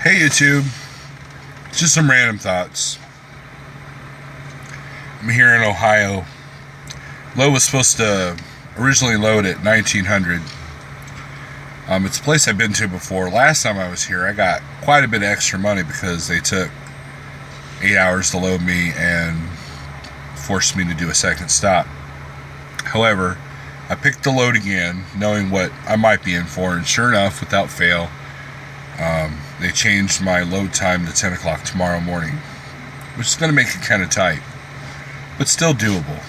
Hey YouTube, just some random thoughts. I'm here in Ohio. Load was supposed to originally load at 1900. It's a place I've been to before. Last time I was here, I got quite a bit of extra money because they took 8 hours to load me and forced me to do a second stop. However, I picked the load again, knowing what I might be in for, and sure enough, without fail, they changed my load time to 10 o'clock tomorrow morning, which is going to make it kind of tight, but still doable.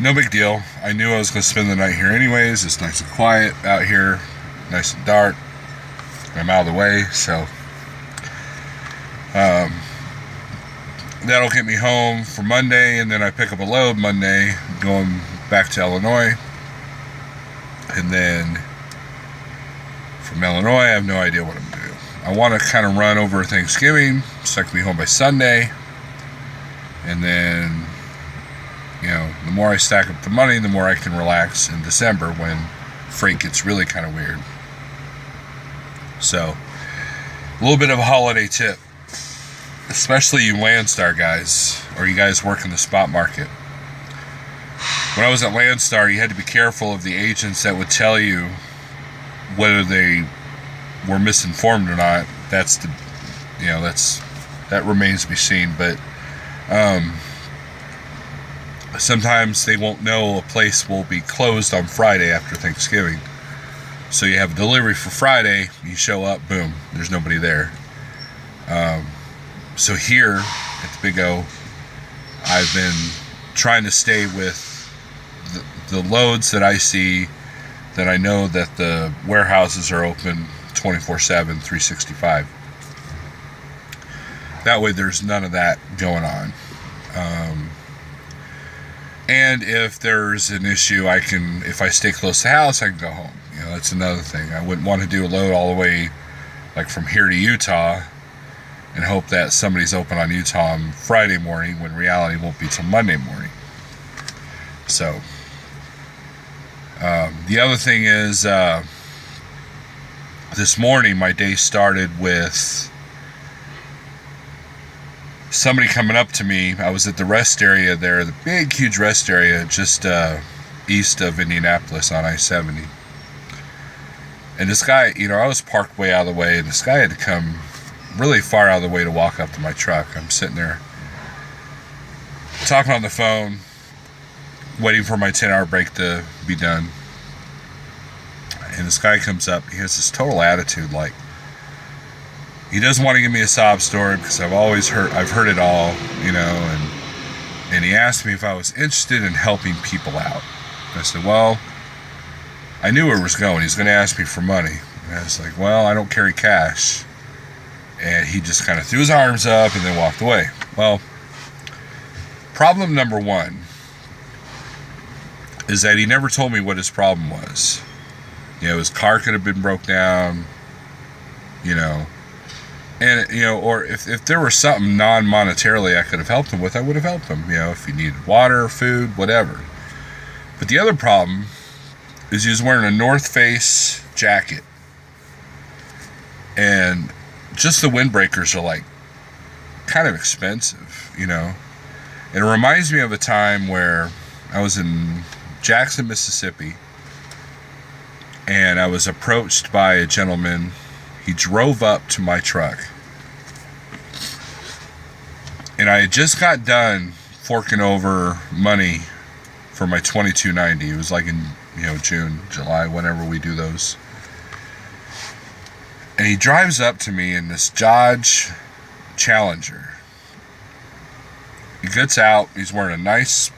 No big deal. I knew I was going to spend the night here anyways. It's nice and quiet out here, nice and dark. I'm out of the way, so that'll get me home for Monday, and then I pick up a load Monday going back to Illinois, and then from Illinois I have no idea what I'm going to do. I want to kind of run over Thanksgiving so I can be home by Sunday, and then the more I stack up the money, the more I can relax in December when freight gets really kind of weird. So a little bit of a holiday tip, especially you Landstar guys, or you guys work in the spot market. When I was at Landstar, you had to be careful of the agents that would tell you whether they were misinformed or not. That remains to be seen. But sometimes they won't know a place will be closed on Friday after Thanksgiving. So you have a delivery for Friday, you show up, boom, there's nobody there. So here at the Big O, I've been trying to stay with the loads that I see, that I know that the warehouses are open 24/7, 365. That way there's none of that going on. And if there's an issue, if I stay close to the house, I can go home. That's another thing. I wouldn't want to do a load all the way like from here to Utah and hope that somebody's open on Utah on Friday morning when reality won't be till Monday morning. So the other thing is, this morning my day started with somebody coming up to me. I was at the rest area there, the big huge rest area just east of Indianapolis on I-70. And this guy, I was parked way out of the way, and this guy had to come really far out of the way to walk up to my truck. I'm sitting there talking on the phone, waiting for my 10-hour break to be done. And this guy comes up. He has this total attitude, like he doesn't want to give me a sob story because I've heard it all, and he asked me if I was interested in helping people out. And I said, well, I knew where it was going. He's going to ask me for money. And I was like, well, I don't carry cash. And he just kind of threw his arms up and then walked away. Well, problem number one is that he never told me what his problem was. His car could have been broke down, and, or if there was something non-monetarily I could have helped him with, I would have helped him, if he needed water, food, whatever. But the other problem is he was wearing a North Face jacket, and just the windbreakers are like kind of expensive, And it reminds me of a time where I was in Jackson, Mississippi, and I was approached by a gentleman. He drove up to my truck, and I had just got done forking over money for my 2290. It was like in June, July, whenever we do those. And he drives up to me in this Dodge Challenger. He gets out. He's wearing a nice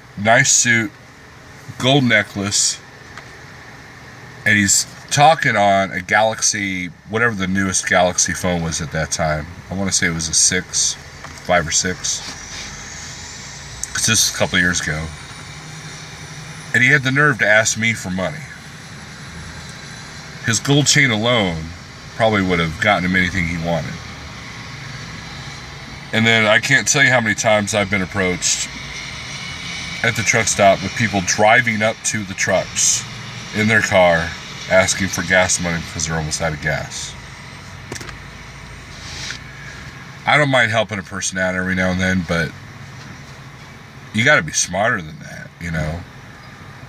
suit, gold necklace, and he's talking on a Galaxy, whatever the newest Galaxy phone was at that time. I want to say it was a 5 or 6. It's just a couple of years ago. And he had the nerve to ask me for money. His gold chain alone probably would have gotten him anything he wanted. And then I can't tell you how many times I've been approached at the truck stop with people driving up to the trucks in their car asking for gas money because they're almost out of gas. I don't mind helping a person out every now and then, but you got to be smarter than that, you know.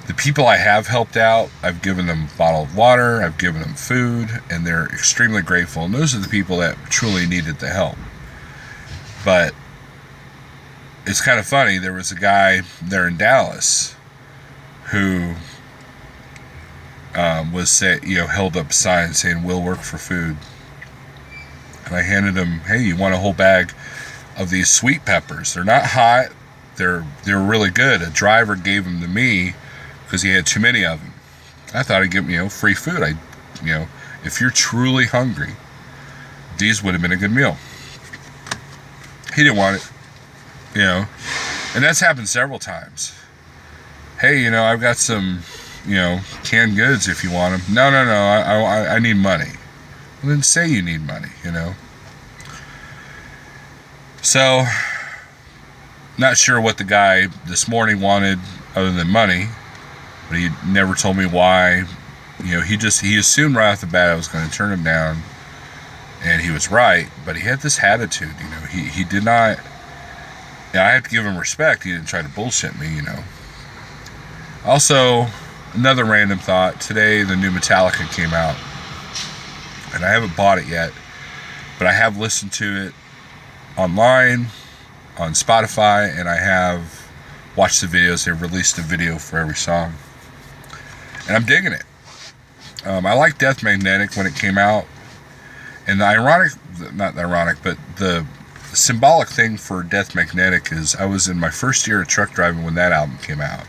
The people I have helped out, I've given them a bottle of water, I've given them food, and they're extremely grateful. And those are the people that truly needed the help. But it's kind of funny. There was a guy there in Dallas who held up a sign saying, "We'll work for food." And I handed him, "Hey, you want a whole bag of these sweet peppers? They're not hot. They're really good." A driver gave them to me because he had too many of them. I thought I'd give him, free food. If you're truly hungry, these would have been a good meal. He didn't want it, and that's happened several times. "Hey, I've got some, canned goods if you want them." No, I need money. Well, then say you need money, So, not sure what the guy this morning wanted other than money, but he never told me why. He assumed right off the bat I was going to turn him down, and he was right, but he had this attitude, he did not, I have to give him respect. He didn't try to bullshit me, Also, another random thought, today the new Metallica came out, and I haven't bought it yet, but I have listened to it online, on Spotify, and I have watched the videos. They've released a video for every song, and I'm digging it. I liked Death Magnetic when it came out, and the symbolic thing for Death Magnetic is I was in my first year of truck driving when that album came out,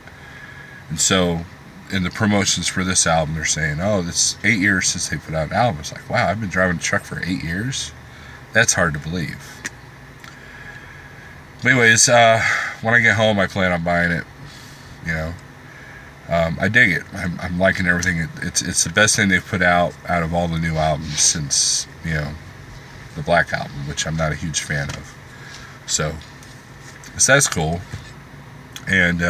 and so in the promotions for this album, they're saying, "Oh, it's 8 years since they put out an album." It's like, wow, I've been driving a truck for 8 years? That's hard to believe. But anyways, when I get home, I plan on buying it. I dig it. I'm liking everything. It's the best thing they've put out of all the new albums since, the Black Album, which I'm not a huge fan of. So that's cool. And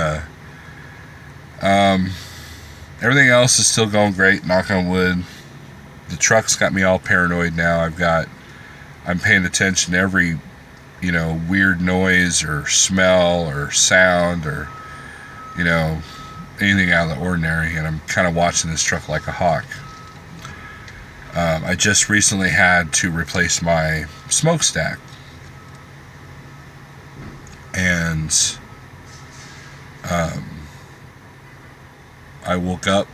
everything else is still going great, knock on wood. The truck's got me all paranoid now. I'm paying attention to every, weird noise or smell or sound or, anything out of the ordinary, and I'm kind of watching this truck like a hawk. I just recently had to replace my smokestack, and I woke up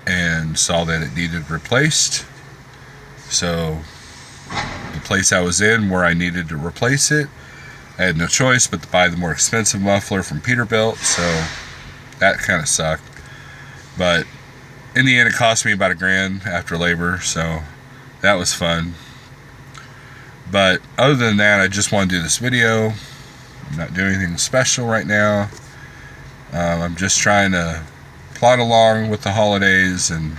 and saw that it needed replaced. So the place I was in where I needed to replace it, I had no choice but to buy the more expensive muffler from Peterbilt, so that kind of sucked. But in the end, it cost me about $1,000 after labor, so that was fun. But other than that, I just want to do this video. I'm not doing anything special right now. I'm just trying to plod along with the holidays and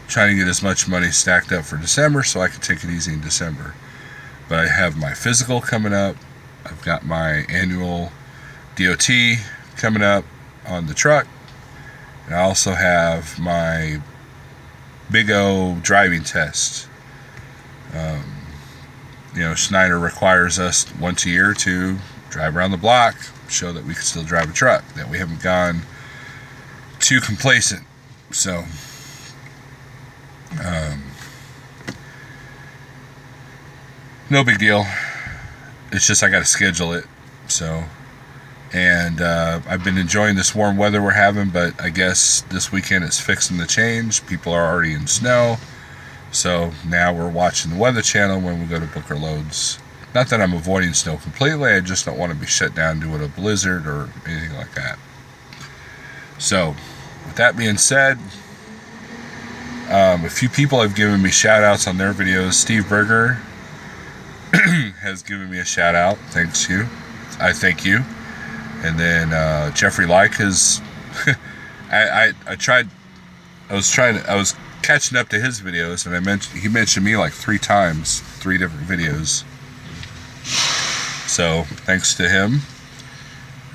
trying to get as much money stacked up for December so I can take it easy in December. But I have my physical coming up. I've got my annual DOT coming up on the truck. And I also have my Big O driving test. Schneider requires us once a year to drive around the block, show that we can still drive a truck, that we haven't gone too complacent. So, no big deal. It's just I got to schedule it. So, and I've been enjoying this warm weather we're having, but I guess this weekend it's fixing to change. People are already in snow. So now we're watching the Weather Channel when we go to book our loads. Not that I'm avoiding snow completely, I just don't want to be shut down due to a blizzard or anything like that. So, with that being said, a few people have given me shout outs on their videos. Steve Berger has given me a shout out. Thanks you. I thank you. And then Jeffrey Like has I was catching up to his videos, and he mentioned me like 3 times, 3 different videos. So thanks to him.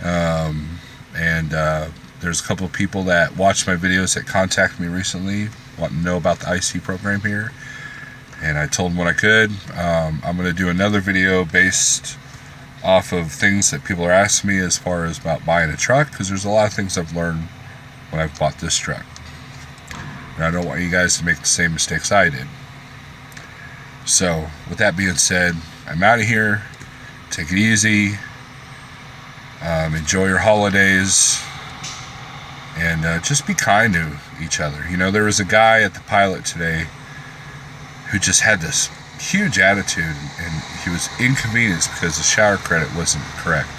And there's a couple of people that watched my videos that contacted me recently wanting to know about the IC program here. And I told them what I could. I'm going to do another video based off of things that people are asking me as far as about buying a truck, because there's a lot of things I've learned when I've bought this truck. And I don't want you guys to make the same mistakes I did. So, with that being said, I'm out of here. Take it easy. Enjoy your holidays. And just be kind to each other. You know, there was a guy at the pilot today who just had this huge attitude, and he was inconvenienced because the shower credit wasn't correct.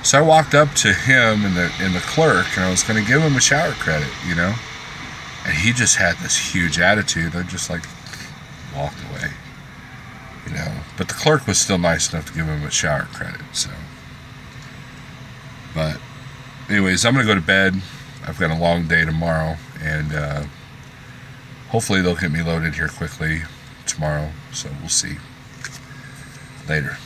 So I walked up to him and the clerk, and I was going to give him a shower credit, you know. And he just had this huge attitude. I just like walked away, you know. But the clerk was still nice enough to give him a shower credit. So, but anyways, I'm gonna go to bed. I've got a long day tomorrow, and hopefully they'll get me loaded here quickly tomorrow. So we'll see. Later.